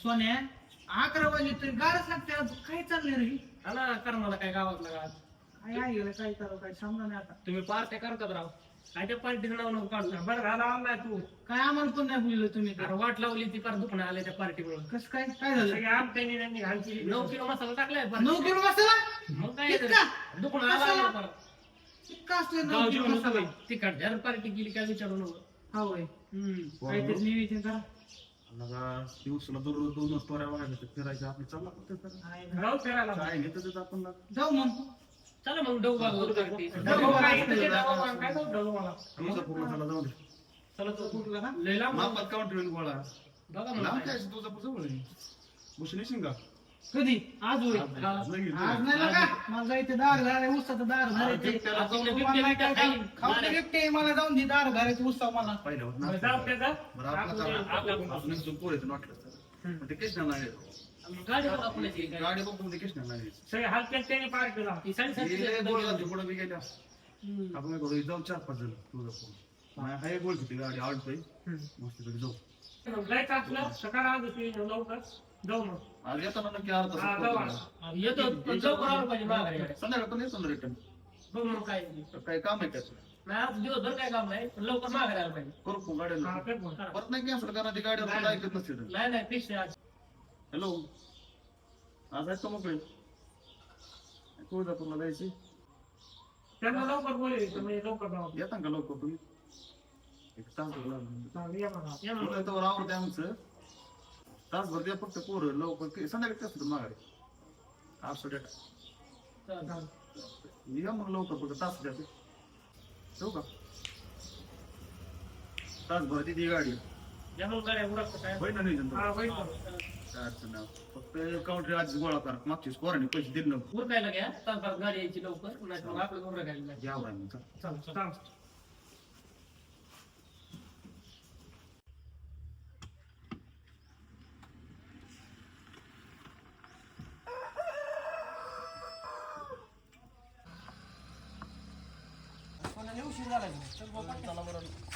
सोन्या 11 वाजले तरी गारच लागते आज. काय चाललंय रे? ना करणारा काय गावातला गावात काय आहे गेलं, काय करावं काय समजा नाही आता. तुम्ही पार्ट्या करतात राव. काय त्या पार्टीचं नाव नको काढू. बरं घाला आणलाय तू. काय आम्हाला पण नाही बोललं तुम्ही तर. अरे वाट लावली ती पार दुखणं आले त्या पार्टीमुळे. कसं काय काय झालं? सगळे आमट्याने त्यांनी घाल केली. 9 किलो मसाला टाकलाय 9 किलो मसाला मग काय इतका? दुखणं आला परत. इतका असतोय 9 गाव किलो जेवण मसाला? होतं तिखट जर पार्टी केली काय विचारू नको. हा होय. काहीतरी नियोजन करा. दिवसाला दररोज 2 स्टोऱ्या बघायच्या फिरायच्या आपली चालला गाव फिरायला काय घेत आपण जाऊ मग. चला मग डोंग बागू पार्टी. डोंग बाग काय इथं ते डावं काय जाऊ मला. तुळजापूरला जाऊ दे चला तो कुठलं का? लय लांब मापात काउंटर गोळा बघा लांब मला काय तुळजापूर जवळ आहे बसून येशील का कधी? आज होय. आज नाही गेली. आज नाही का? मला जायचं दार झाले उसाचं दार झाले ते. खाऊन एकटे मला जाऊन दे दार घराचे उत्सव मला. पहिलं होत जाऊ नसतं. त्याचा बरं आपला अजून एक दोन पोरं आहेत वाटलं तर. पण ते कृष्णाला आहे. गाडी बघा पुण्याची काय. गाडी बघून ते कृष्णाला आहे. सगळे हलक्यात त्याने पार केला ती हे गोळ घालते, साडेसातशे पुढं बी गेल्या. आपण काय करू जाऊ 4-5 जण तुळजापूर हा एक गोळ किती गाडी आवडतोय मस्त पैकी जाऊ जायचं असलं सकाळ आज लवकर जाऊ मग. आज येताना नक्की अर्धा तास हा, करतो. जाऊ. येतो पण लवकर आलो पाहिजे माघारी गाडी. संध्याकाळ पण येतो ना रिटर्न बघ मग काय काही काम आहे त्याचं नाही आज दिवसभर काय काम नाही पण लवकर माघारी आलं पाहिजे. करू फोन गाड्या हा, कर फोन, करा. परत नाही कॅन्सल करा ती गाडी आपल्याला ऐकत नसते नाही नाही फिक्स आहे आज. हॅलो आज आहेत का मोकळे तुळजापूरला जायची त्यांना लवकर बोलले तुम्ही लवकर जाऊ. येता का लवकर तुम्ही एक तास या म्हणा. या म्हणा. आवडते आमचं तासभर द्या फक्त पोरं लवकर संध्याकाळी कसं माघारी 800 डेटा चालेल. या मग लवकर फक्त तास द्या ठेवू का तासभर ती गाडी या मग गाड्या उडकतं काय. होय ना नियोजन हा, होईल ना. काय अडचण नाही. फक्त काउंटर आज गोळा करा मागच्या पोरांनी पैसे दिले नव्हते उरकायला घ्या तासभर गाडी यायची लवकर नाही तर मग आपलं उरकायला घ्या. घ्यावं आम्ही चला. चालेल चालेल.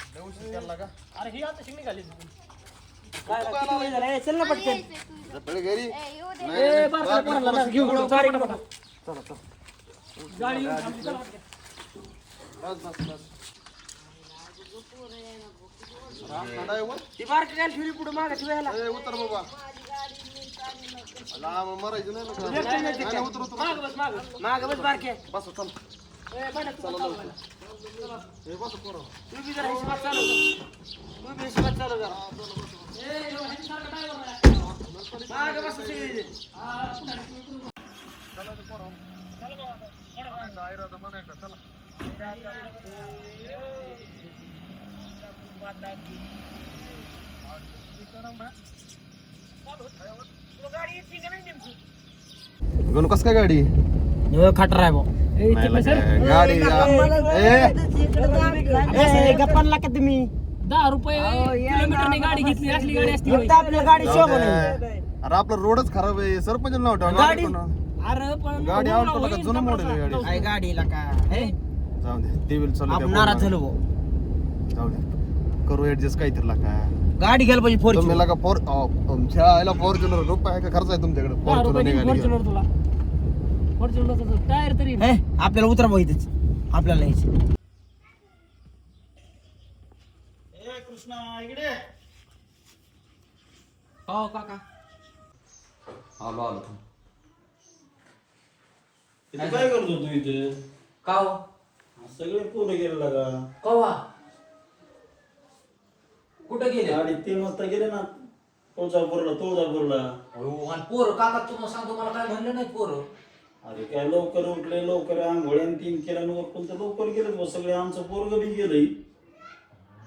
अरे ही आता शिकली घाली चल ना पटकन. पहिले घरी गाडी ती बारकी गाडी फिरी पुढे मागे ठेवायला. उतर बाबा लांब मरायचं नाही ना का? उतर उतर मागे बस बारके. बस चल हे बस पोरं तू बी जरा हिशोबात चालू कर. तू बी हिशोबात चालू कर. मागे बस सगळी. गणू कस काय गाडी खटरा आहे भाऊ. गाडी गप्पाला का तुम्ही 10 रुपये किलोमीटरने गाडी घेतली असली गाडी असती होय. आपल्या गाडी शोभ अरे आपला रोडच खराब आहे सरपंच नाव ठेवा गाडी- अरे पण गाडी आवडतो का जुनं मॉडेल आहे गाडी आहे गाडीला का जाऊ दे टीव्ही चालू आपण नाराज झालो भाऊ. जाऊ दे करू ऍडजस्ट काहीतरी लागा गाडी घ्यायला पाहिजे फोर तुम्ही लागा तुमच्या आईला फॉर्च्युनर रुपये आहे का खर्च आहे तुमच्याकडे 10 फॉर्च्युनर रुपये निघाली फॉर्च्युनर तुला फॉर्च्युनर टायर तरी आपल्याला उतरा माहितीच आपल्याला यायचं. कृष्णा इकडे. हो काका आलो आलो इथे काय करतो तू इथे का हो सगळे पोरं गेले का कवा कुठं गेले गाडी 3 वाजता गेले ना तुळजापूरला अहो, आणि पोरं काका तुम्हाला सांगतो मला काय म्हणलं नाही पोरं अरे काय लवकर उठले लवकर आंघोळ्यान 3 केल्या पण तर लवकर गेले बुवा. सगळे आमचं पोरग बी गेलंय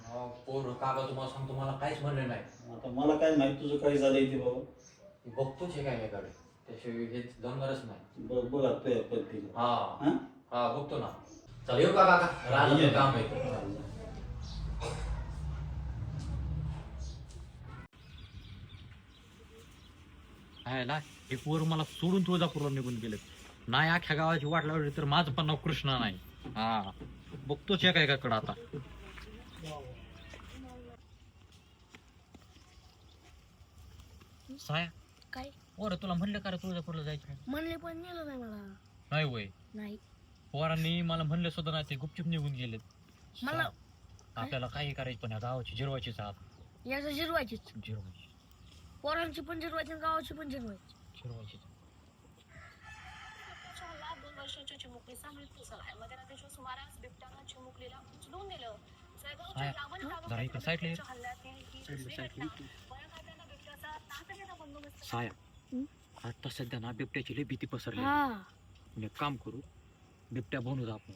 अहो, पोरं काका तुम्हाला सांगतो मला काहीच म्हणलं नाही आता मला काय माहित तुझं काय झालंय ते बाबा बघतोच हे काय नाही गाडी त्याशिवाय हे जमणारच नाही बघा तुझ्या पद्धतीने हा हा हा बघतो ना चल येऊ का काका राहणार काम आहे एक वर मला सोडून तुळजापूरला निघून गेले नाही अख्ख्या गावाची वाट लावली तर माझं पण नाव कृष्णा नाही. हा बघतोच एका एकाकडं आता. साया काय पोरं तुला म्हणलं का रे तुळजापूरला जायचं नाही? म्हणले पण नेलं नाही मला. नाही वय नाही पोरांनी मला म्हणलं सुद्धा नाही, ते गुपचूप निघून गेलेत. मला आपल्याला काही करायचं पण या गावाची जिरवायचीच आत याचं जिरवायचीच. जिरवायची पोरांची पण जिरवायची आणि गावाची पण जिरवायची. जिरवायची. हल्ला 2 वर्षाच्या चिमुकली सांगलीत घुसला. मध्यरात्रीच्या सुमारास बिबट्यानं चिमुकलीला उचलून नेलं. जळगावच्या लावण जरा इकडे साईडला ये. हल्ल्यातील ही दुसरी घटना. वनखात्यानं बिबट्याचा तातडीनं बंदोबस्त साया आता सध्या ना बिबट्याची लई भीती पसरली. हा म्हणजे एक काम करू, बिबट्या बनवू आपण.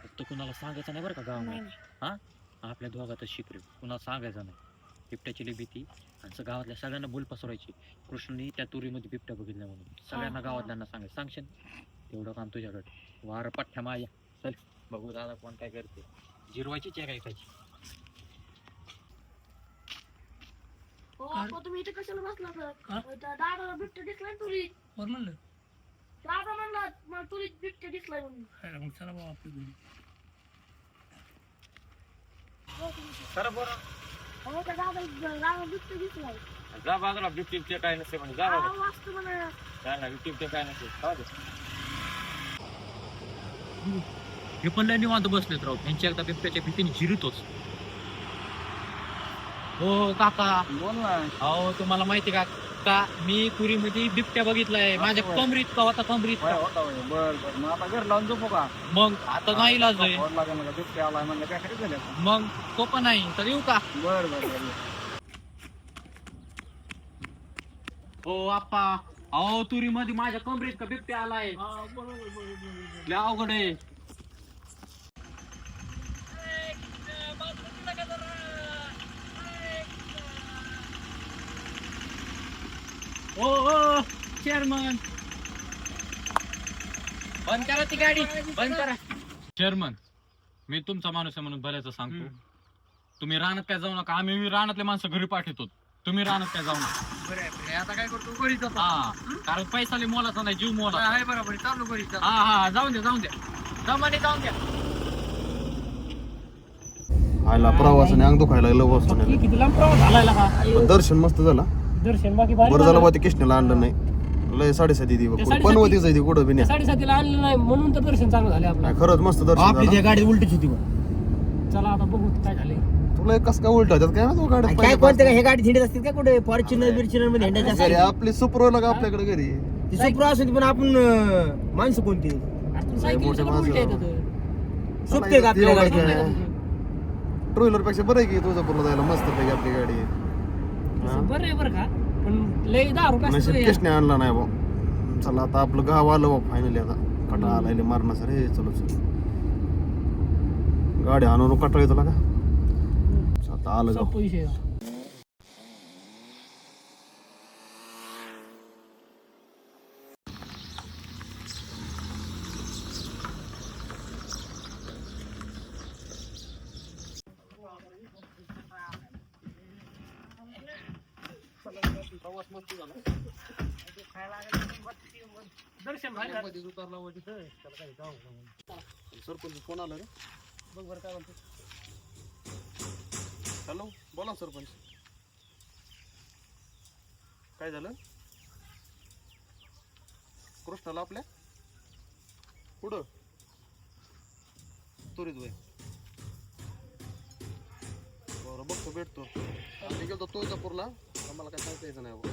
फक्त कुणाला सांगायचं नाही बरं का नाही गावामध्ये. नाही. हा आपल्या दोघातच शिकले, कुणाला सांगायचं नाही. बिबट्याची लई भीती आणि गावातल्या सगळ्यांना बोल पसरवायची. कृष्णनी त्या तुरीमध्ये बिबट्या बघितल्या म्हणून सगळ्यांना गावातल्यांना सांगायचं. सांगशील तेवढं काम तुझ्याकडे. वार पठ्ठ्या माया चल बघू दादा कोण काय करते. जिरवायचीच आहे काय खायची. हो अप्पा, तुम्ही इथे कशाला बसला तर? दादाला बिबट्या दिसलाय तुरीत. कोण म्हणलं दादा म्हणला मला तुरीत बिबट्या दिसलाय म्हणून. मग चला बाबा आपली घरी. खरं बरं हो त्या दादा बिबट्या दिसलाय. जा बाजूला. बिबटे काय नसते म्हणजे जा हा, वाचतो म्हणा. बिबटे काय नसते. हे पण लय निवांत बसलेत राव. त्यांची एकदा बिबट्याच्या भीतीने जिरतोच. हो काका बोल ना. अहो तुम्हाला माहिती का का मी पुरीमध्ये बिबट्या बघितलाय. माझ्या कमरीत का होता कमरीत का. बर बर मग आता घर लावून झोपू का? मग आता नाही इलाज आहे. लागेल का बिबट्या आलाय म्हणलं काय खरं झालं? मग तो पण नाही तर येऊ का. बर बर बर हो आप्पा अहो तुरीमध्ये माझ्या कमरीत का बिबट्या आलाय. लय अवघड आहे. ओ ओ चेअरमन बंद करा ती गाडी बंद करा. चेअरमन मी तुमचा माणूस आहे म्हणून बऱ्याच सांगतो. तुम्ही रानात काय जाऊ नका. आम्ही रानातले माणसं घरी पाठवतो. तुम्ही रानात काय जाऊ नका. आता काय करतो घरी जातो. हा कारण पैसा लय मोलाचा नाही, जीव मोला. आहे बरोबर चालू घरी. हा हा जाऊन द्या जाऊन द्या. दमाने जाऊन द्या. आयला प्रवासाने अंग दुखायला लागलं वस्तू किती लांब प्रवास झालाय का. दर्शन मस्त झाला. दर्शन बाकी बरं झालं बा ते कृष्णाला आणलं नाही. लय 7:30 ती पनवतीच आहे ती कुठं बी नाही. 7:30ला आणलं नाही म्हणून तर दर्शन चांगलं झालं आपलं. नाही, खरंच मस्त दर्शन झालं. गाडी उलटीच होती. चला आता बघू काय झाले. तुला कस काय उलट होतात काय ना तू गाडी काय कोणत्या हे गाडी थिंडत असतील का कुठे फॉर्च्युनर बिर्च्युनर मध्ये हिंडायचं घरी आपली सुपरवाला का आपल्याकडे घरी ती सुप्रो असून पण आपण माणसं कोणती मोठे माणसं. सुटते का आपल्या गाडी टू व्हीलर पेक्षा बरं आहे की तुळजापूरला जायला मस्त पैकी आपली गाडी आहे. बरं आहे बरं का पण लय 10 रुपये नशीब कृष्ण आणला नाही भाऊ. चला आता आपलं गाव आलं बा फायनली. आता कटा आलाय मारणं सर. हे चलो चल गाडी आणून कटा येतो का. आता आलं गाव. पैसे दर्शन भारी झालं. सरपंच कोण आलं रे. बघ बरं काय म्हणतो. हॅलो बोला सरपंच. काय झालं कृष्णाला आपल्या पुढं तुरीत वय. बरं बघतो भेटतो. आम्ही गेलो तुळजापूरला. आम्हाला काय सांगता यायचं नाही बाबा.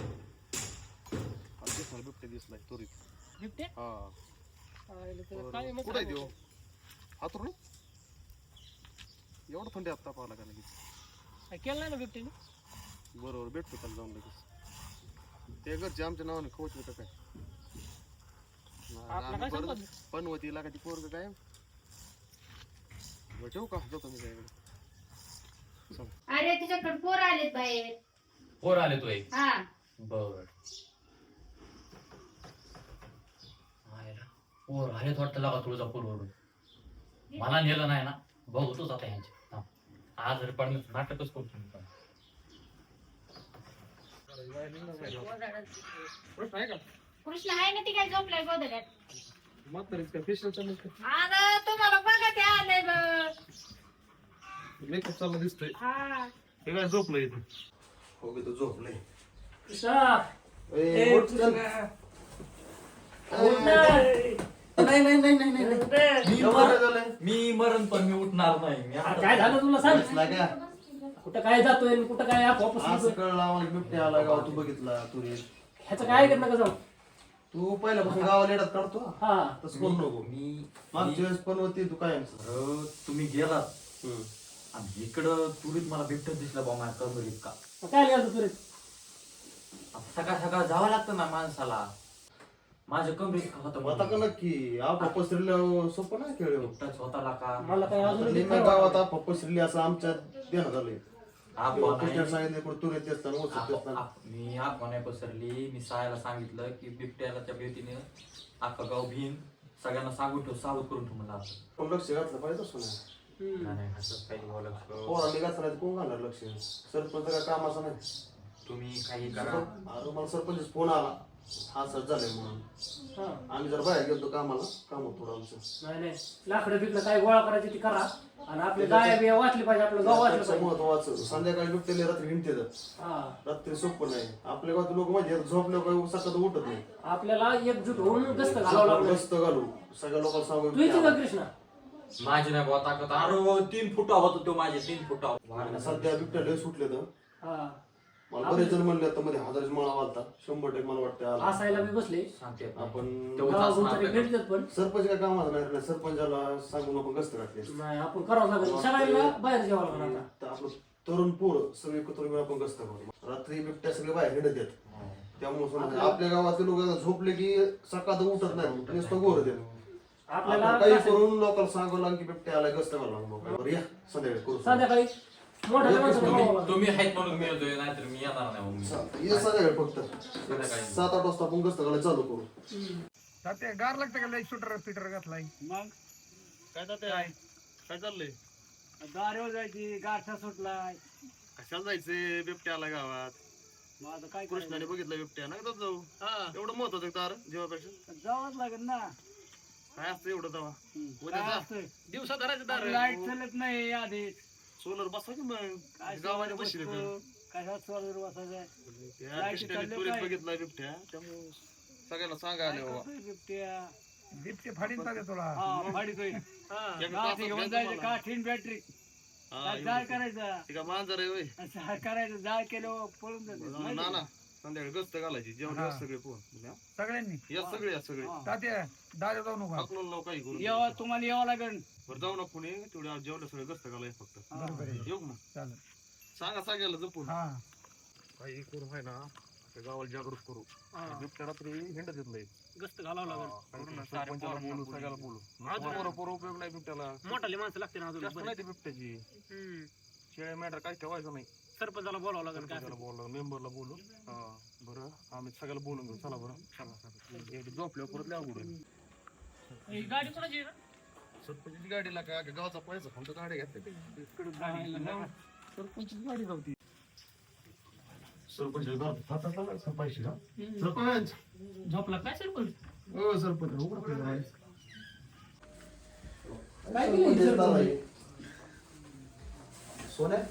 कृष्णाला बिबटे दिसलाय तुरीत. बिबटे हा काय मग कुठे देऊ हातरून एवढं थंडी आत्ता पाहिला का लगेच. काय केलं नाही ना बिबटेने. बरोबर भेटतो त्याला जाऊन लगेच. ते घरचे आमच्या नावाने खवच होतं काय. आपला काय संबंध? पनवतीला का ती पोरग काय. बरं ठेवू का जातो मी त्याकडे. अरे तुझ्याकडे पोर आलेत बाहेर. पोर आले तो एक. हा बर पोर आलेत वाटतं लागा तुळजापूरवरून. मला नेलं नाही ना. बघतोच आता ह्यांचे. आज पण नाटकच करतो मी पण. कृष्ण आहे ना ती काय झोपलाय गोदड्यात. म्हातारीच काय फेशियल चालू अरे तुम्हाला बघा ते आले बघ. मेकअप चालला दिसतोय. हा हे काय झोपलंय इथे. हो की तो झोपलंय. कृष्णा ए, उठ, चल. नाही नाही नाही नाही नाही नाही. काय झालंय? मी मरण पण मी उठणार नाही. मी आता- काय झालं तुला सांग दिसला का? कुठं काय जातोय आणि कुठं काय वापस असं येतोय? कळलं आम्हाला बिबट्या आला गाव तू बघितला तू रे. ह्याचं काय करणार का जाऊ तू पहिल्यापासून गावाला येतात काढतो हा? हा तसं करू नको. मागच्या वेळेस पण होती तू काय अहो, तुम्ही गेलात आणि इकडं तुरीत मला बिबट्या दिसला बा माझ्या कमरीत का. मग काय लिहायचं तुरे आता सकाळ सकाळ जावं लागतं ना माणसाला. माझ्या कमरीत का होतं आता का नक्की आपा पसरलं सोपं नाही खेळ बिबट्याच होता का. मला काय अजून निम्म्या गावात आपा पसरली असं आमच्या देण्यात आलंय. आपण कुठल्या सांगितलं कुठं तुरीत असताना ओचत असताना मी आत्माने पसरली. मी सायाला सांगितलं की बिबट्याच्या भीतीने अख्खा गाव भीन सगळ्यांना सांगून ठेव, सावध करून ठेव मला. पण लक्ष घातलं पाहिजे असं नाही. नाही असंच काही बोला. पोरांनी घातलं नाही तर कोण घालणार लक्ष. सरपंच काय कामाचं नाही. तुम्ही काही करा. अरे मला सरपंच फोन आला हा सर झालंय म्हणून. आम्ही जर बाहेर गेलो कामाला काम होतं आमचं. नाही नाही लाकडं बिकडं काय गोळा करायची ती करा आणि आपले गाय बिया वाचली पाहिजे आपलं गाव वाचलं त्याचं पाहिजे महत्वाचं संध्याकाळी बिबट्याला रात्री हिंडतात. हा रात्री सोपं नाही. आपल्या गावात लोक माहिती झोपल्या काही सकाळ उठत नाही. आपल्याला एकजूट होऊन गस्त घालावं लागलं गस्त घालू सगळ्या लोकांना सांगू तू येते का कृष्णा माझी नाही बुवा ताकद. अरे 3 फुटा होतो तो माझे 3 फुटा. सध्या बिबट्या लय सुटले तर हा मला बरेच जण म्हणले आता मध्ये हजारच माळा वालता 100% मला वाटतं आला. हसायला मी बसले सांगते आपण गावातून भेटतात पण सरपंच काय कामाचं नाही रे. सरपंचाला सांगून आपण गस्त घातले. नाही आपण करावं लागेल सगळ्यांना बाहेर जेवावं लागेल आता तर आपलं तरुण पोरं सगळे एकत्र मिळून आपण गस्त करू. रात्री बिबट्या सगळे बाहेर हिंडत येत. त्यामुळे समजा आपल्या गावातले लोक झोपले की सकाळ उठत नाही. नुसतं गोर देत. आपल्याला आपण काही करून लोकांना सांगावं लागेल की बिबट्या आला गस्त घालला. या संध्याकाळी करू. संध्याकाळी मोठ्या माणसाला बोलावं लागेल. तुम्ही आहेत म्हणून मी येतोय, नाहीतर मी येणार नाही मग. ये संध्याकाळी फक्त संध्याकाळी. 7-8 वाजता आपण गस्त घालायला चालू करू. तात्या गार लागतं का लाईट शूटर पीटर घातलाय मग काय काय चाललंय? दारेवर जायची गारठा सुटलाय. कशाला जायचंय? बिबट्या आला गावात. मग आता काय कृष्णाने बघितलं बिबट्या ना जात जाऊ. एवढं महत्वाचं आहे तार जीवापेक्षा. जावंच लागेल ना. काय असतं एवढं दवा काय असतंय? दिवसा धरायचं दार. लाईट चलत नाही आधी. सोलर बसवायचं मग काय गावाने बसले कशात सोलर बसायचं कृष्णाने तुरीत बघितला बिबट्या त्यामुळे सगळ्यांना सांगायला बाबा. बिबट्या दीपचे फाडीन तात्या तुला हा फाडीतोय. गाठी घेऊन जायचं काठीन बॅटरी जाळ करायचा मांजर आहे होय. जाळ करायचं जाळ केलं पळून जाते. ना ना संध्याकाळी गस्त घालायची जेवण सगळे पोहून सगळ्यांनी या सगळे या सगळे तात्या दादा जाऊ नका आपलं लोक काही करू यावं तुम्हाला यावं लागेल. बरं जाऊ ना पुणे तेवढ्या जेवढ्या सगळे गस्त घालायचं फक्त. बरोबर आहे. येऊ मग चालेल सांगा सगळ्याला जपून हा काही करू आहे ना त्या गावाला जागृत करू. बिबट्या रात्री हिंडत येत नाही. गस्त घालावं लागेल सरपंचाला बोलू सगळ्याला बोलू. पोरं उपयोग नाही बिबट्याला. मोठाले माणसं लागते ना अजून जास्त नाही ती बिबट्याची शेळ्या मॅटर काही ठेवायचं नाही. सरपंचाला बोलावं लागेल काय मेंबरला बोलू. बरं आम्ही सगळ्याला बोलून घेऊ. चला बरं चला झोपल्यावर परत लिहा उघडून. ही गाडी कोणाची आहे रे? सरपंचची गाडीला काय गावाचा पैसा फक्त गाडी घेतली. सरपंचची गाडी नव्हती. सरपंच पैसे का सरपंच झोपला काय सरपंच हो सरपंच उघडा काय केलं सरपंच? सोन्या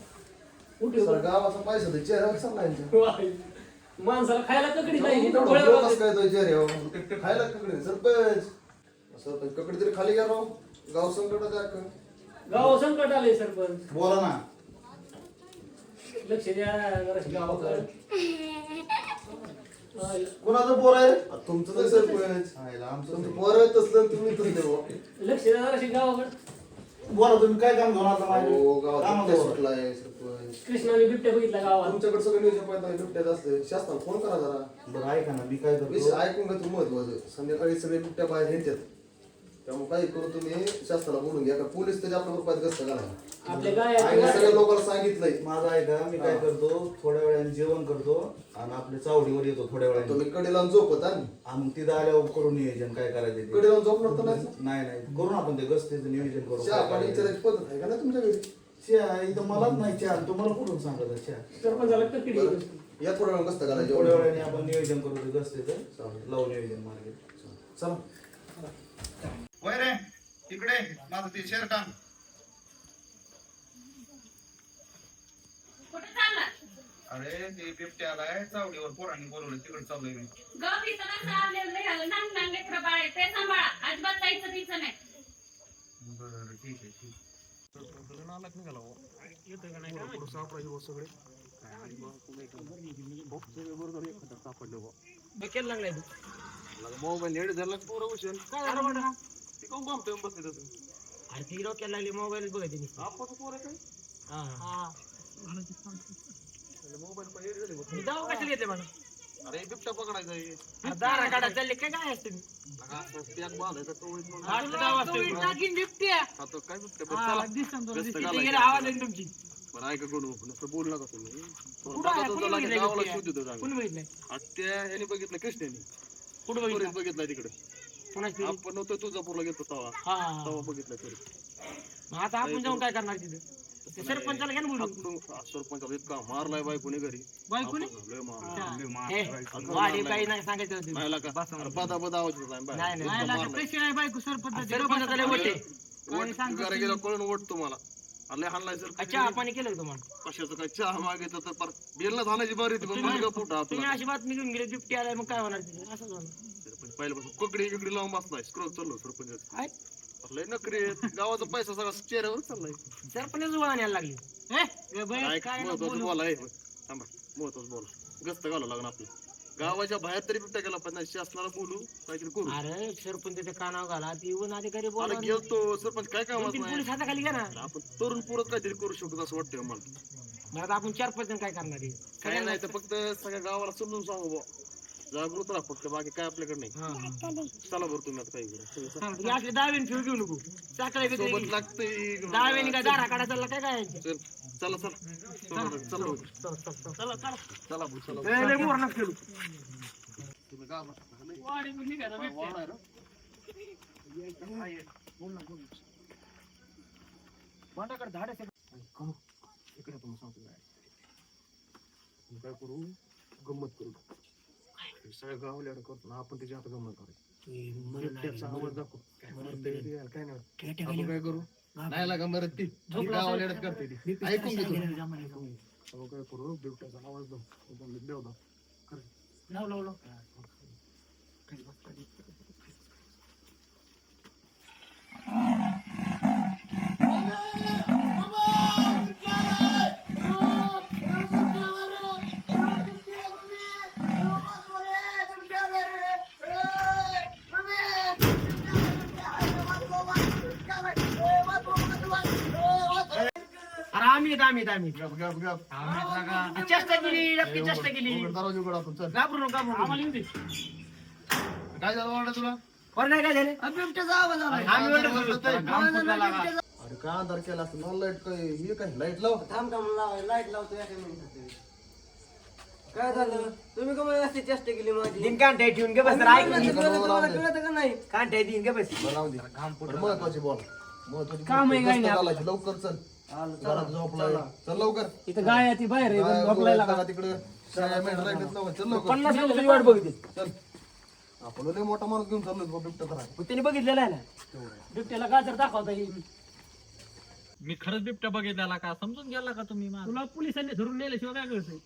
उठे सर गावाचा पैसा ते चेहरा कसा लावायचा? माणसाला खायला ककडी नाही कसं डोळ्या बघायचे. काय तो चेहऱ्यावर खायला ककडे सरपंच सरपंच ककडे तरी खाली घ्या राव. गाव संकटात आहे अख्खं. गाव संकट आलंय सरपंच बोला ना. लक्ष द्या जराशी गावाकडे कोणाचं पोर आहे तुमचं तर सरपंच तुमचं पोर आहे तसलं तुम्ही लक्ष द्या जराशी गावाकडे बोला तुम्ही काय काम घेऊन आता माझ्या गावात सुटलाय सरपंच. कृष्णाने बिबट्या बघितला गावात तुमच्याकडे सगळं नियोजन पाहिजे बिबट्यात असते शास्त्राला फोन करा जरा. बरं ऐका ना मी काय विषय करतो ऐकून घ्या. तुम्ही महत्वाचं संध्याकाळी सगळे बिबट्या बाहेर येतात त्यामुळे काही करून तुम्ही शास्त्राला बोलून घ्या. का पोलीस तरी आपल्या रुपयात गस्त घाला. आपल्या गाय आणि सगळ्या लोकांना सांगितलंय. माझं ऐका मी काय करतो थोड्या वेळाने जेवण करतो आणि आपल्या चावडीवर येतो थोड्या वेळाने तुम्ही कडे लावून झोपत आणि आणि तिथं आल्यावर करून नियोजन काय करायचं ते. कडे लावून झोपणार तर नाही. नाही नाही करू ना आपण ते गस्तीचं नियोजन करू चहा काय पाणी करायचं. विचारायची पद्धत आहे का नाही तुमच्या घरी? चहा इथं मलाच नाही चहा तुम्हाला कुठून सांगत आहे चहा. सरपंचाला ककडी बरं. या थोड्या वेळ गस्त घालायची. थोड्या वेळाने आपण नियोजन करू ते गस्तीचं लावू नियोजन मार्गे. चला वय रे इकडे माझं ते शर्ट आण. कुठे चालला अरे ते बिबट्या आलाय चावडीवर पोरांनी बोलवलं तिकडे चाललोय मी. ते सांभाळा अजिबात जायचं तिचं नाही. बरं ठीक आहे ठीक. नालायक निघाला हो. पोरं सापडायचे हो सगळे. आणि मग पुढे सगळे बरोबर एकत्र सापडले हो. केलं लागलाय तू मोबाईल हेड झाला पोरं उशीर काय झालं म्हणा ती कोण बघतोय बसले तसं. अरे ती डोक्याला लागली मोबाईल बघायची आपण पोरं काय मोबाईल पण हेड झाले मी जाऊ कशाला घेतले मला अरे बिबट्या पकडायचा आहे. दारा काढा चालले काय असते पॅक बांधायचा तो एक मग टाकीन बिबट्या आता काय बिबट्या तिथे गेले आवाज आहे तुमची बरं ऐका कडू नुसतं बोलू नका तुम्ही. कुठं आहे? कोणी बघितलंय गावाला बिबट्या? शोध देतो कोणी बघितलंय त्या ह्याने बघितलं कृष्णाने कुठं बघितलं बघितलं तिकडे. कोणाची आपण नव्हतं तुळजापूरला गेलो तेव्हा हा तेव्हा बघितलं तरी. मग आता आपण जाऊन काय करणार तिथे ते सरपंचाला घ्या ना बोलून सरपंच इतका मारलाय बायकोने घरी. बायकोने लय मारलाय. वाढी काही नाही सांगायचं होतं. नाही का बदा बदा आवाज होता नाही, बाहेर. नाही. इतका मारलाय. सरपंचाला लय मोठे घरा गेला कळून ओढतो मला. लय हाणलाय सर. चहा पाणी केलं का तुम्हाला कशाचं काय चहा मागितलं तर पर बेलला झाल्याची बारी होती पण मुलगा फुटा तुम्ही आपला. अशी बातमी घेऊन गेले बिबटी आलाय मग काय होणार तिथे असं झालं सरपंच पहिल्यापासून ककडी बिकडी लावून बसलाय स्क्रोल चाललो सरपंच. काय लय नकरी आहेत. गावाचा पैसा सगळा चेहऱ्यावर चाललाय. सरपंच जुळा आणायला लागली काय महत्वाचं बोला आहे थांबा महत्वाचं बोला गस्त घालावं लागणार आपलं. गावाच्या बाहेर तरी बिबट्या गेला पण शासनाला बोलू काहीतरी करू. अरे सरपंच कानावर घाला ती येऊन अधिकारी अरे बोला गेलतो सरपंच काय काम नाही. पोलीस हाताखाली घ्या ना आपण तरुण पुरत काहीतरी करू शकतो असं वाटतंय मला. मग आता आपण 4-5 जण काय करणार आहे काय नाही तर फक्त सगळ्या गावाला समजून सांगू बुवा. जागृत राहा फक्त बाकी काय आपल्याकडे नाही. चला बरं तुम्ही आता काही असले दावेन ठेव घेऊ नको साखळी सोबत लागतंय. दावेनी काय दारा काढा चालला काय काय चल चला चला चला चला चला चला लय मोर नका खेळू. तुम्ही गावात वाडी मुली घ्या ना बिबट्या. कोणाकडे झाड आहे इकडे तुम्ही सांगतो काय करू गंमत करू सगळ्या गावल्या करतो ना आपण त्याची आता गंमत करायची. आवाज दाखव काय नाही आपण काय करू नाही लागा मरत ती गावल्या करते ती ऐकून घेतो. काय करू बिबट्याचा आवाज देव आम्ही चेष्टा केली नक्की चेष्टा केली दरवाजा उघडा आपण चल. घाबरू नका आम्हाला येऊ दे. काय झालं वाटत तुला बरं नाही काय झालं आम्ही ओरडत होतो. अरे काय अंधार केला असतं नॉन लाईट काय हे काय लाईट लाव. लाईट लावतो काय झालं तुम्ही का मला अशी चेष्टा केली माझी कांठ्या ठेवून घे बस कळत का नाही कांठ्या देईन घे बस महत्वाची बोल महत्वाची काम आहे काय नाही घालायची. लवकर चल घरात झोपलाय चल लवकर. इथं गाय आहे ती बाहेर आहे, काय झोपलायला बोलायला तिकडे काय मेंढ राहिलेत लवकर चल लवकर 50 लोकांची वाट बघितली चल. आपण लय मोठा माणूस घेऊन चाललोय बिबट्या तर आहे. त्यांनी बघितलेलं आहे ना बिबट्याला गाजर दाखवता येईल मी खरंच बिबट्या बघितलेला का समजून गेला का तुम्ही माझं? तुला पोलिसांनी धरून नेल्याशिवाय काय करतोय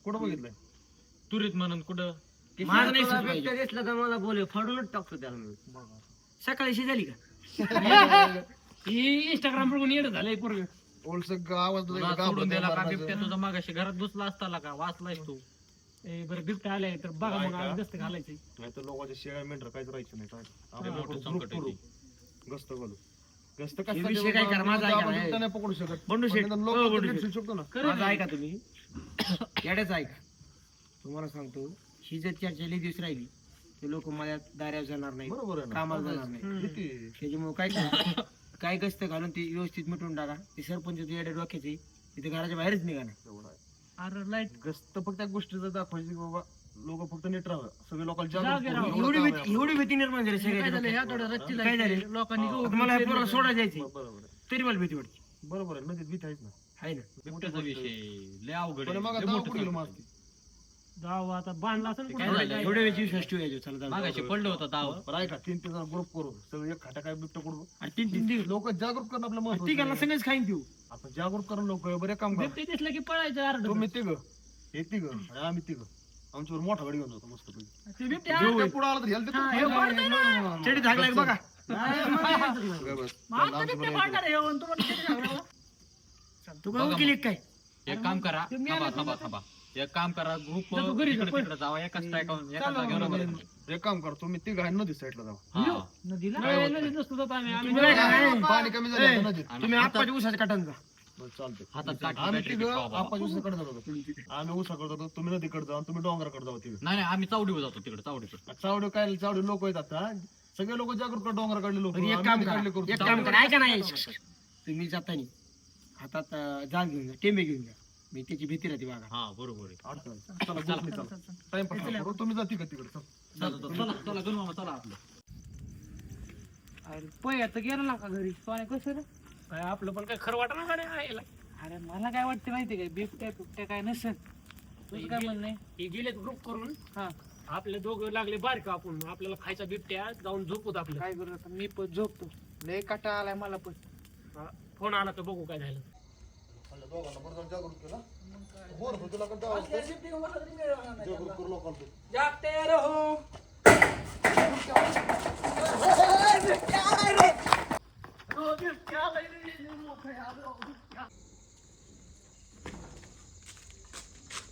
कुठं बघितलंय तुरीत म्हणून कुठं माझं नाही बिबट्या दिसला तर मला बोले फाडूनच टाकतो त्याला मी सकाळी झाली का ही इंस्टाग्राम बघून येणं झालंय पूर्वी ओलसक आवाज तुला सोडून दिला का बिबट्या तुझा मागाशी घरात घुसला असताला का वाचलायस तू? बरं बिबट्या आलाय तर बघा मग आम्ही गस्त घालायचं नाही तर लोकांच्या शेळ्या मेंढर काहीच राहायचं नाही. लय मोठं संकट आहे ते. गस्त घालू गस्त हे विषय काय करा, माझा ऐका ना. नाही पकडू शकत बंडू शेठ, पण हो, लोक बंडू तरी शेठ. शकतो ना. माझं ऐका तुम्ही येड्याच ऐका तुम्हाला सांगतो ही जर चर्चा लई दिवस राहिली तर लोक माझ्या दाऱ्यावर जाणार नाही बरोबर आहे ना. कामाला जाणार नाही किती? त्याच्यामुळे काय करा काय गस्त घालून ते व्यवस्थित मिटवून टाका ते सरपंच येड्या डोक्याचे तिथे घराच्या बाहेरच निघा ना. एवढं आहे. अरे लाईट गस्त फक्त त्या गोष्टीचं दाखवायची की बाबा लोक फक्त नीट राहावं सगळे लोकांना जागरूक करून एवढं एवढी काम आहे भीती आपलं. एवढी भीती निर्माण झाली सगळ्या काय झाले लोकांनी मला पोरं सोडा जायचे बरोबर आहे. तरी मला भीती वाटते बरोबर आहे नदीत भीती आहेच ना. आहे ना बिबट्याचा विषय लय अवघड पण आहे. मग लय आता मोठं कुठे गेलो संकट मास्क? आहे. गाव आता बांधला असेल काय झालं? एवढ्या वेळची विश्वास ठेवायचो चला जाऊ. मागाशी पडलं होतं ताव बरं ऐका 3-3 जण ग्रुप करू सगळे एक खाटा काय बिबट्या करू आणि तीन दिवस लोक जागरूक करणं आपलं तिघांना महत्त्वाचं आहे. सगळेच खाईन देऊ आपण जागरूक करून लोक बरे काम करा. दिसलं की पळायचं तुम्ही तिघ हे तिघ आणि आम्ही तिघ आमच्यावर मोठा गाडी घेऊन जातो मस्त ते बिबट्या पुढे आला तर ह्याला देतो. हे पडतंय ना. चेडी झाकलाय बघा नाही, मग काय बस. मग आता बिबट्या पाळणार आहे, येऊन तुम्हाला किती झालं? तू काय वकील आहे काय? एक काम करा ते मी थांबा आलो थांबा थांबा एक काम करा ग्रुप जा तू घरी जा, तिकडे तिकडे जावा एकाच टाकावून एका चालवा जागेवर मग. बसा. एक काम कर तुम्ही तिघ आहे नदी साईडला जाऊ हा. नदीला नाही, नदीत नसतो जात आम्ही. आम्ही तुम्ही काय नदीला- काय? पाणी कमी झालं आता नदीत तुम्ही आपाच्या उसाच्या काटान जा. बरं, चालतंय हातात काठी आम्ही बॅटरी तिघ बिटवा बाबा. आपण उसाकडे जातो आम्ही उसाकडे जातो तुम्ही नदीकडे जाऊ तुम्ही डोंगराकडे जाऊ तिघ नाही नाही आम्ही चावडीवर जातो तिकडे चावडीकडे चावडे काय चावडे लोक येतात का सगळे लोक जागृत डोंगराकडले लोक बरं, एक काम करा एक काम करा ऐका नाही तुम्ही जातानी हातात जाग घेऊन जा टेंबे घेऊन जा मी त्याची भीती राहते बघा. हा बरोबर आहे चला टाइमपास करू तुम्ही जा तिघ तिकडे चल. चला चला गणू मामा चला आपलं अरे पै तर गेला ना का घरी सोने कसं रे काय आपलं पण काय खरं वाटणार का नाही आईला? अरे मला काय वाटतं माहिती काय बिबट्या बिबट्या काय नसेल तुझं काय म्हणणं आहे? हे गेलेत ग्रुप करून हा आपले दोघं लागले बारका आपण आपल्याला खायचा बिबट्या जाऊन झोपूत आपलं काय करू आता मी पण झोपतो लय कटा आलाय मला पण फोन आला तर बघू काय झालं दोघांना बरं जाऊन जागृत केला बोर तुला जागृत करू लोकांना जागते रहो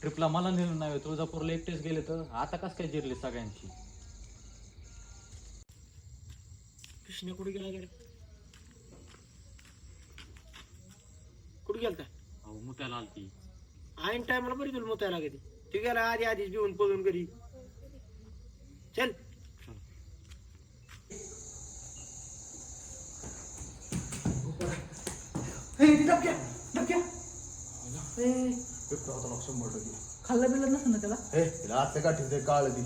ट्रिपला मला नेलं नाही तुळजापूरला एकटेच गेले तर आता कस काय जिरली सगळ्यांची कृष्ण कुठे गेला गेला कुठे गेलता अहो मुत्याला आलती आईन टायमाला बरी तुला मोतायला कधी ती गेला आधी आधीच भिवून पळून घरी चल खाल्ला बिल्ला नसेल ना त्याला आतल्या गाठी काळ ती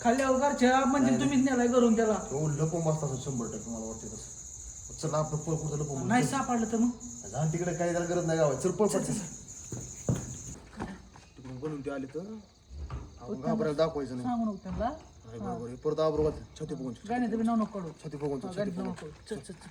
खाल्ल्या घरच्या म्हणजे तुम्हीच नेलाय करून त्याला लपून बसता 100% मला वाटतं तसं चल आपलं पळ कुठं लपून नाही सापडलं तर मग जाण तिकडे काही त्याला गरज नाही गावात चल पळ पडते तिकडून बनवून ते आले तर आपण घाबरायला दाखवायचं नाही सांगू नको त्यांना अरे बरोबर आहे. परत आबरू छाती बघून गाण्याचं बी नाव नको काढू. छाती बघून गाडीत नाव नको. चल चल चल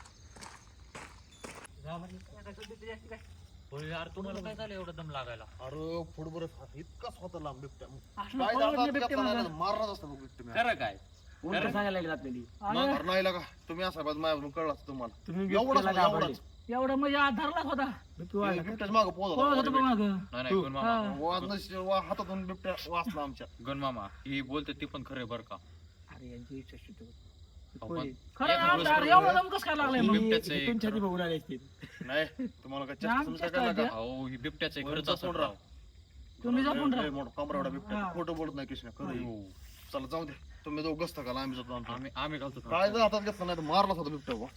होय यार तुम्हाला काय झालं एवढं दम लागायला अरे फुटबॉल इतका स्वतः लांब बिबट्या असलं काय पळवत नाही जातात बिबट्या घेतला माझा. नाही, मारलाच असता बघ बिबट्या खरं काय उलट सांगायला लागली आपल्याला माघार नाही लागा तुम्ही असा बाज माझ्याकडून कळला असतं तुम्हाला तुम्ही एवढाच बिबट्याला होता, घाबरले. एवढाच. एवढा म्हणजे आधारला होता बिबट्याच मागं पळत पोहोचला होता बघ मागं. नाही नाही गण मामा हातातून बिबट्या वाचला आमच्या गण मामा ही बोलते ती पण खरे बर का अरे यांची इच्छा शिकतो अहो, पण खरं एक आमचा गोष्ट- एवढा दम कसं काय लागलाय मग? बिबट्याचं एक- तुमच्या ती बघून आले असते नाही तुम्हाला काय नाही, चष्मा आमच्या काय लागा अहो ही बिबट्याचं वरचा खरंच असं सोड राव. तुम्ही जपून राहा. मोठा कमरावडा बिबट्या हा. खोटं बोलत नाही कृष्ण खरं आहे. हो. चला जाऊ दे तुम्ही जाऊ गस्त घाला आम्ही जातो आमच्या. आम्ही घालतो काय जर हातात घेतलं नाही तर मारलाच होता बिबट्या बुवा.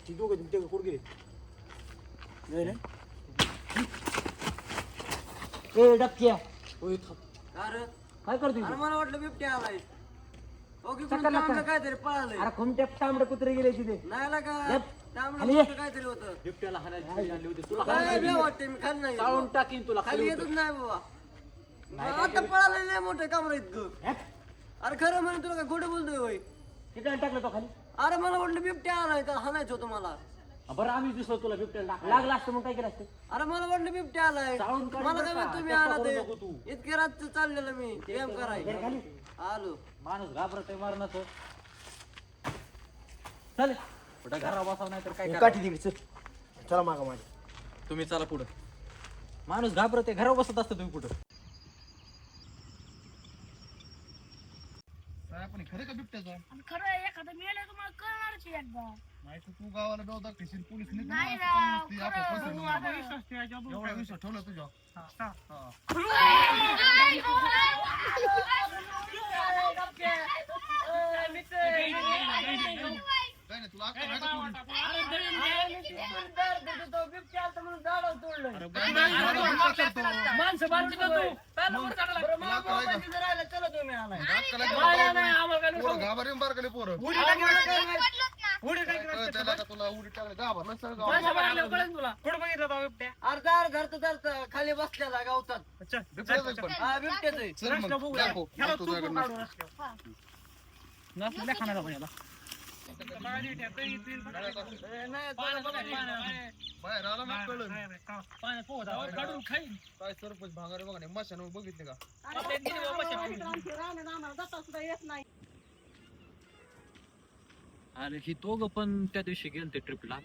ती दोघं तुमच्या कुठे गेले नाही ना ए डबक्या काय करतोय तू? मला वाटलं बिबट्या आलाय सकाळला काय? काहीतरी पळालंय अरे खोमट्या तांबडे कुत्रे गेले तिथे नाही आला का गप. त्यामुळे खाली ये. काहीतरी होतं बिबट्याला हाणायला आणली होती तुला काय बी वाटतंय मी खाली नाही चाळून टाकीन तुला खाली येतच नाही बाबा आता पळालंय नाही मोठं कामरा इतकं अरे खरं म्हणे तुला काय खोटं बोलतोय होय किती टाकलं तो खाली अरे मला वाटलं बिबट्या आलाय तर हाणायचं होतं मला बरं आम्ही दिसलो तुला बिबट्याला लागला असतं मग काय केलं असतं अरे मला वाटलं बिबट्या आलाय चाळून काढ मला बरं काय का? माहित तुम्ही चेष्टा आला करू नको तू. ते इतके रात चाललेलं मी व्यायाम कराय खाली आलो माणूस घाबरतोय मरणाचं चल कुठं घरा बसाव नाही तर काय काठी तिकडे चल चला मागा माझ्या तुम्ही चला पुढं माणूस घाबरते घरावर बसत असतं तुम्ही कुठं काय आपण खरं का बिबट्याचा आणि खरं एखादं मेलं तुम्हाला कळणारच आहे एकदा नाही तर तू गावाला बेवदा कशील पोलीस नाही राव, खरं एवढा विश्वास ठेवायच्या बरोबर. विश्वास ठेवला तुझ्या काय नाही तुला अक्कल आहे का थोडी? माणसं बारकी का तू? पहिला वर चढायला. तुला अक्कल आहे का? चला तुम्ही आलाय अक्कल आहे नाही, का? नाही, आम्हाला काय नको. पोरं घाबरली बारकाली पोरं उडी टाकली. उडी टाकली. कळतं त्याला का तुला उडी टाकली घाबरलं सर माणसं बारकी कळेल तुला. कुठं बघितलं होता बिबट्या? अर्धा धरता खाली बसलेला गावतात चल, बिबट्याचं पण हा बिबट्याच आहे चल मग रस्त्यावर बघू. दाखव ह्याला तुझ्याकडे चुकून काढू रस्त्यावर. नसलं खाण्याला पण याला. बाहेर आला ना कळलं पाण्यात पोहत आहो, काढून खाईन. काय सरपंच भांगारे बघा नाही मशानं बघितले का अरे ही दोघं पण त्या दिवशी गेलते ट्रिपला,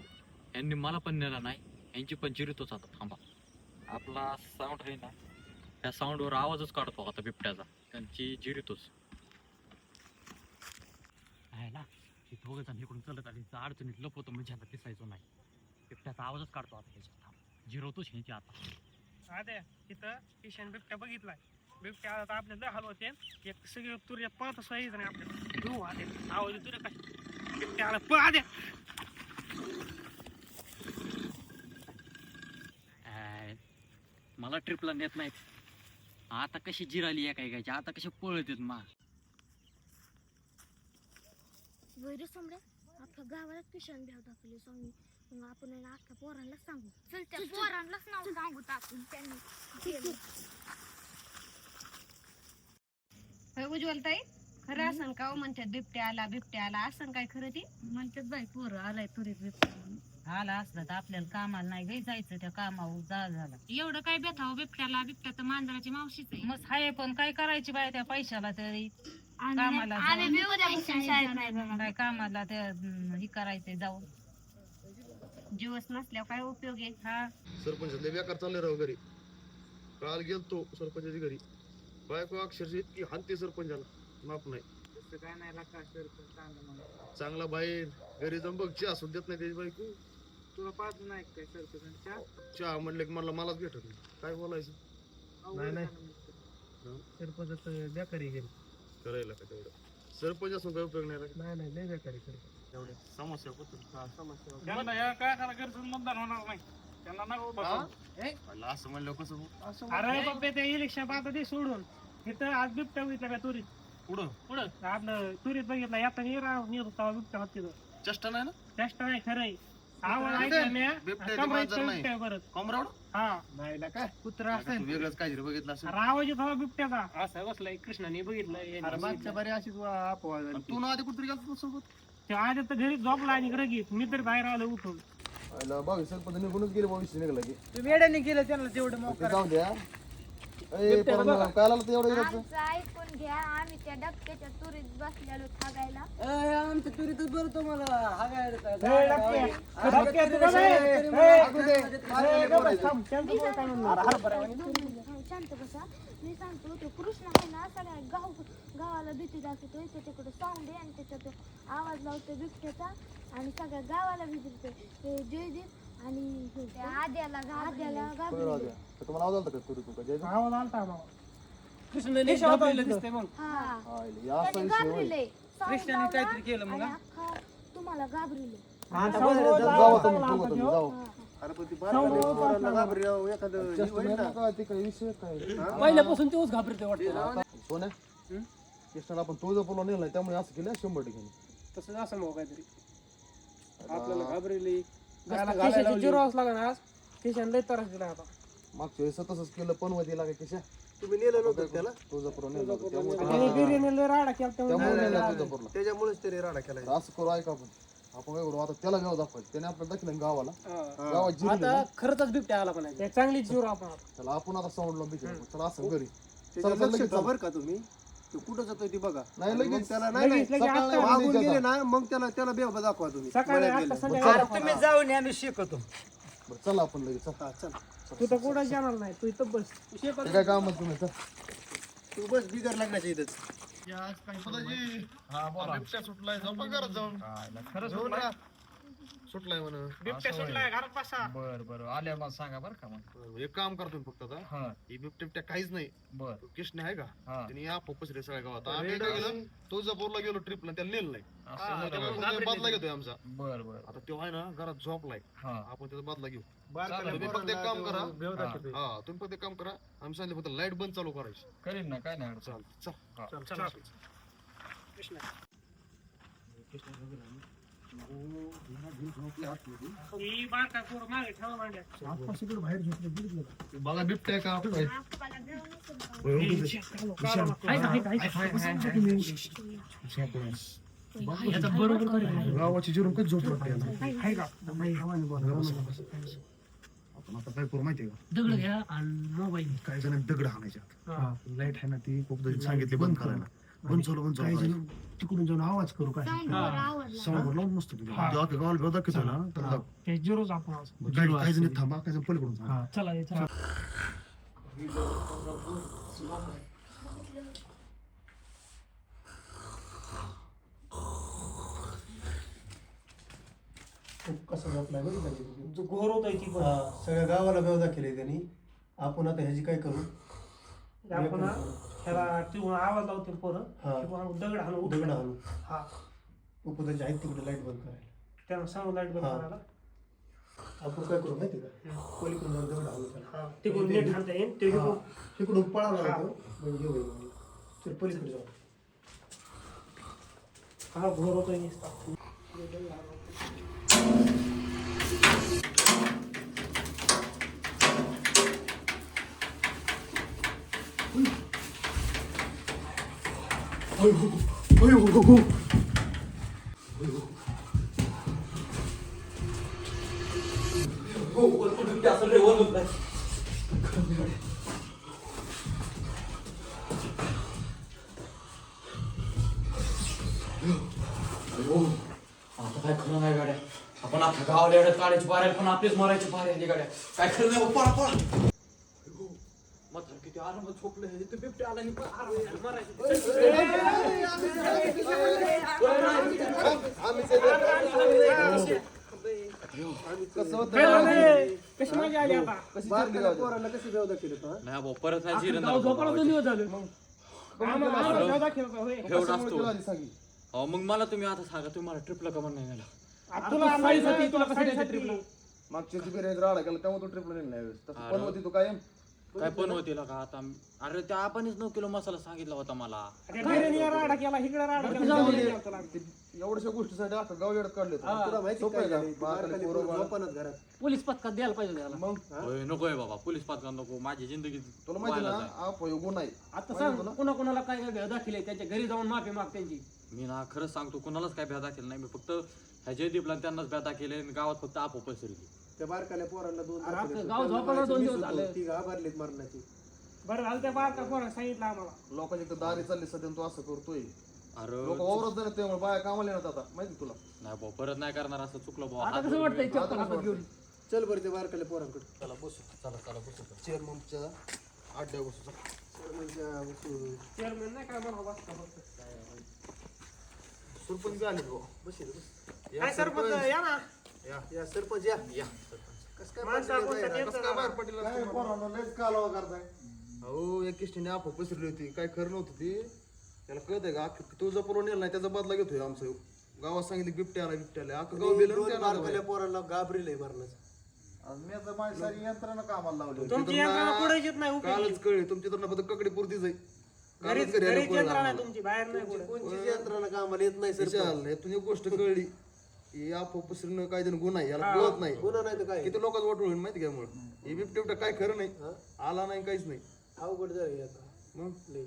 यांनी मला पण नेला नाही, यांची पण जिरतोच आता. थांबा, आपला साऊंड आहे ना, त्या साऊंडवर आवाजच काढतो आता बिबट्याचा, त्यांची जिरतोच आहे ना. हे दोघं जण इकडून चलत आले, अडचणीत लपवतो म्हणजे आता दिसायचो नाही, बिबट्याचा आवाजच काढतो आता त्याच्यात. थांब, जिरवतोच ह्यांची आता. आद्या तिथं किशन बिबट्या बघितलाय. बिबट्या आला तर आपल्याला हलवते, एक सगळे तुर्या पळत साईज नाही आपल्याला. घेऊ आद्या आवाज तुर्या काय बिबट्या आला, पळ आद्या. मला ट्रिपला नेत नाहीत, आता कशी जिराली एकाएकाची, आता कशी पळत येत मा. वैर समजा आपल्या गावालाच किशन भ्याव दाखवली सांगू, मग आपण आहे ना अख्ख्या पोरांना सांगू. चल त्या पोरांनाच नाव सांगू टाकून त्यांनी. उज्ज्वलताई खरं असं का म्हणतात बिबट्या आला असं काय खरं ती म्हणतात बाई पोरं आलाय तुरीत बिबट्या आला असला तर आपल्याला कामाला नाही गे जायचं, त्या कामावर झाला एवढं काय बेथाव बिबट्याला. बिबट्या तर मांजराची मावशीच आहे. मग आहे पण काय करायची बाय त्या पैशाला तरी कामाला काय कामाला ते हे करायचंय जाऊन जीवच नसल्यावर काय उपयोग आहे. हा सरपंच लय बेकार चालले राव घरी. काल गेलतो सरपंचाच्या घरी, बायको अक्षरशः इतकी हानते सरपंचाला माफ नाही. काय नाही लागता चांगला बाहेर घरी जाऊन बघ, चहा सुद्धा देत नाही त्याची बायको. तुला पाहत नाही काय सरपंचा चहा म्हणले की मलाच भेटत नाही, काय बोलायचं. नाही सरपंच बेकारी गेली करायला का तेवढं सरपंच असून काय उपयोग नाही. नाही लय बेकारी एवढ्या समस्या होत त्यांना काय करा गरजून मतदान होणार नाही, त्यांना नका असं म्हणलं कसं होऊ? अरे बाबा ते इलेक्शन आता ते सोडून इथं आज बिबट्या बघितला का तुरीत पुढं आपलं तुरीत बघितला आता नेत होता बिबट्या होत तिथं. चष्टा नाही ना चेष्टा नाही खरंय. आवाज ऐकला मी बिबट्याची मांजर नाही. बिबट्या परत कमरावड हा नाही काय कुत्रा तू वेगळंच काहीतरी बघितलं असेल. आवाज येत होता बिबट्याचा असं बसलाय कृष्णाने बघितलं मागच्या बारी अशीच अफवा झाली. तू ना आधी कुठतरी गेलतो सोबत ते आज तर घरी झोपला आणि रगीत मी तर बाहेर आलो उठून. बावीस सरपंच निघूनच गेले, बावीस निघाला की वेड्याने केलं त्यांना तेवढं ते जाऊ द्या. काय आलं तर एवढं आमचं ऐकून घ्या, आम्ही त्या डबक्याच्या तुरीत बसलेलो थागायला. आमच्या तुरीतच बरं तुम्हाला शांत बसा, मी सांगतो ते कृष्ण आहे ना सगळ्या गावाला भीती दाखवतोय. त्याच्याकडे साऊंड आहे आणि त्याच्यात आवाज लावतोय बिबट्याचा आणि सगळ्या गावाला भीती देतोय. ते जयदीप आणि आद्याला घाबरले. तुम्हाला आवाज आलता का तुरी तुका जय आवाज आलता मग कृष्णाने दिसते मग हा असा त्याने विषय होय. घाबरले. कृष्णाने काहीतरी केलं मग आणि अख्खा तुम्हाला घाबरले. जावा तुम्ही जावा. अरे पण ती बारा घाबरी एखादं जास्त नाही ना काय ते काय विषय काय पहिल्यापासून तेच घाबरते वाटतं. सोन्या कृष्णाला आपण तुळजापूरला नेलाय त्यामुळे असं केलं 100%. तसं असं मग काहीतरी आपल्याला आता घाबरली जिरवाच लागला आज किशन लय त्रास दिला आता. मागच्या वेळेस तसंच केलं पनवतीला काय कशा तुम्ही नेलं नव्हतं त्याला, तुळजापूरला नेलं होतं. त्यामुळे त्याने बिर्याणी लय राडा केला त्यामुळे नेलं तुळजापूरला. त्याच्यामुळेच त्याने राडा केला. तर असं करू ऐका आपण काय करू आता त्याला गाव दाखवायचं, त्याने आपल्याला दाखलं गावाला गावात जिरलं ना, खरंच बिबट्या आला पण चांगली जीव आपण त्याला आपण आता साऊंडला बिचार चला असं घरी त्याच्यावर लक्ष ठेवा बरं का तुम्ही. तो कुठं जातोय ती बघा. नाही मग लगेच त्याला नाही सकाळी मागून लगेच गेले जाता. ना मग त्याला बेवा दाखवा तुम्ही. सकाळी मळ्यात आता गेले. संध्याकाळी तुम्ही जाऊन आम्ही शिकवतो. बरं, चला आपण लगेच चला. चल तू तर कुठं जाणार नाही, तू इथं बस. ते काय काम आहे तुम्ही चल. तू बस बिगर लागण्याच्या इथंच. बिबट्या सुटलाय जाऊ घरात जाऊन सुटलाय म्हणून बिबट्या सुटलाय घरात बसा. बरं आल्या मला सांगा बरं का मग. एक काम करतो मी फक्त आता ही बिबट्या काहीच नाही. बर कृष्ण आहे का हा त्यांनी या पसरे सगळ्या गावात आम्ही काय केलं तुळजापूरला गेलो ट्रिपला त्याला नेलं नाही. त्यामुळे बदला घेतोय आमचा. बर आता तो आहे ना घरात झोपलाय, हा आपण त्याचा बदला घेऊ. तुम्ही फक्त एक काम करा, हा तुम्ही फक्त एक काम करा, आम्ही सांगितलं फक्त लाईट बंद चालू करायची. करीन ना, काय नाही अडचण. चल ही बारका पोर मागे ठेवा मांड्या. बघा बिबट्या का आपल्याला घेऊन नसेल का? ऐका. याचा बरोबर परिणाम गावाची जिरून कधी झोप लागते याला. आहे का आपण आता काय करू माहितीये का दगड घ्या आणि मोबाईल काही जण दगड हाणायच्या लाईट आहे ना ती खूप सांगितली बंद करायला बंद चालू तिकडून जाऊन आवाज करू काय समोर लावून मस्त गावाला भेदा किती ना तर ते झिरोच आपण आज. काही जण थांबा काही जण पलीकडून थांबा. चला चला कसं झोपलाय जो घोर होत आहे ती पण सगळ्या गावाला बेवदा केले त्यांनी. आपण आता ह्याची काय करू? आपण ह्याला तिकडून आवाज लावते पोरं हा. किंवा दगड हाणू दगड आणू. हा उपदाची आहेत तिकडे लाईट बंद करायला. त्यांना सांगू लाईट बंद हा. करायला आपण काय करू माहिती का? पलीकडून जाऊन दगड आणू त्याला. तिकडून नेट हाणता येईल ते हा. तिकडून पळाला हा. होतो म्हणजे हे होईल. तर पलीकडे जाऊ. हा घोर होतोय नुसता. आता काय खरं नाही गाड्या. आपण आता गावाला एवढ्या काढायची पाऱ्या पण आपलीच मारायची पाऱ्या आली गाड्या. काय खरं नाही पळा पळा. मात्र किती आरामात झोपलं हे तर बिबट्या आला आणि आरामात कशी मजा आली आता पोरांना कशी बेवदा केलं होतं, हा? नाही भाऊ परत नाही जिरण गाव झोपायला 2 दिवस झाले आम्हाला जाऊ दाखल होता, होय. एवढं असतो. हो मग मला तुम्ही आता सांगा तुम्ही मला ट्रिपला कमन नाही नेला. आता तुला माहिती होती, तुला कसं द्यायचं ट्रिपला मागच्या बिर्याणी राडा केला तेव्हा तो ट्रिपला नेला यावेळेस तसं पण होती तो कायम काय पण होतील का आता. अरे त्या आपणच 9 किलो मसाला सांगितला होता मला. बिर्याणीला राडा केला इकडे राडा केला एवढ्याशा गोष्टीसाठी आता गाव येडत काढले तुला माहिती काय झालं? बारकाले पोरं झोपणच घरात. पोलीस पथकात द्यायला पाहिजे त्याला मग होय नकोय बाबा पोलीस पातळा नको. माझी जिंदगी तुला माहिती ना व्हायला जाईल. आप गुन्हा आहे आता सांग कुणा कुणाला काय काय दाखल आहे त्याच्या घरी जाऊन माफी माग त्यांची. मी ना खरंच सांगतो कुणालाच काय भ्या केलं नाही. मी फक्त ह्या जयदीपला त्यांनाच भ्या केले आणि गावात फक्त आप पसरली. त्या बारकाल्या पोरांना 2 अरे आपलं गाव झोपायला 2 दिवस झाले. ती घाबरलीत मरणाची. बरं झालं त्या बारका पोरा सांगितलं आम्हाला. लोकांची तर दारी चालली सध्या आणि तो असं करतोय. अरे लोक वावरत नाही त्यामुळे बाया कामाला येणार आता माहिती तुला. नाही भाऊ परत नाही करणार असं चुकलं भाऊ. आता कसं वाटतंय चप्पल हातात घेऊन चल बरं त्या बारकाल्या पोरांकडे. चला बसू चला बसू चेअरमनच्या अड्ड्या बसू चेअरमॅन नाही काय म्हणा बसता फक्त. सरपंच बी आले भाऊ काय सरपंच या ना. या सरपंच या. कसं काय बाहेर पडलेलं असतं पोरांना लयच कालवा करताय. अहो एक किस्टीने आप पसरली होती काय खरं नव्हतं ती. त्याला कळत आहे का तुळजापूर नेला नाही त्याचा बदला घेतोय आमचं. गावात सांगितलं बिबट्याला अख्खं गाव बिल बारकाल्या पोरांना घाबरेलंय मरणाचं. मी आता माझी सारी यंत्रणा कामाला लावली तुमची यंत्रणा पुढे येत नाही उपयोगी. कालच कळली तुमची तर फक्त ककडी पुरतीच आहे. घरीच यंत्रणा आहे तुमची बाहेर नाही पुढे. कोणची यंत्रणा कामाला येत नाही सरपंच. यातून एक गोष्ट कळली ही आप पसरणं काय जण गुन्हा आहे याला कळत नाही. गुन्हा नाही तर काय किती लोकांचं वाटून होईल माहिती काय मुळे हे बिबट्या काय खरं नाही आला नाही काहीच नाही अवघड झाली आता. मग लय.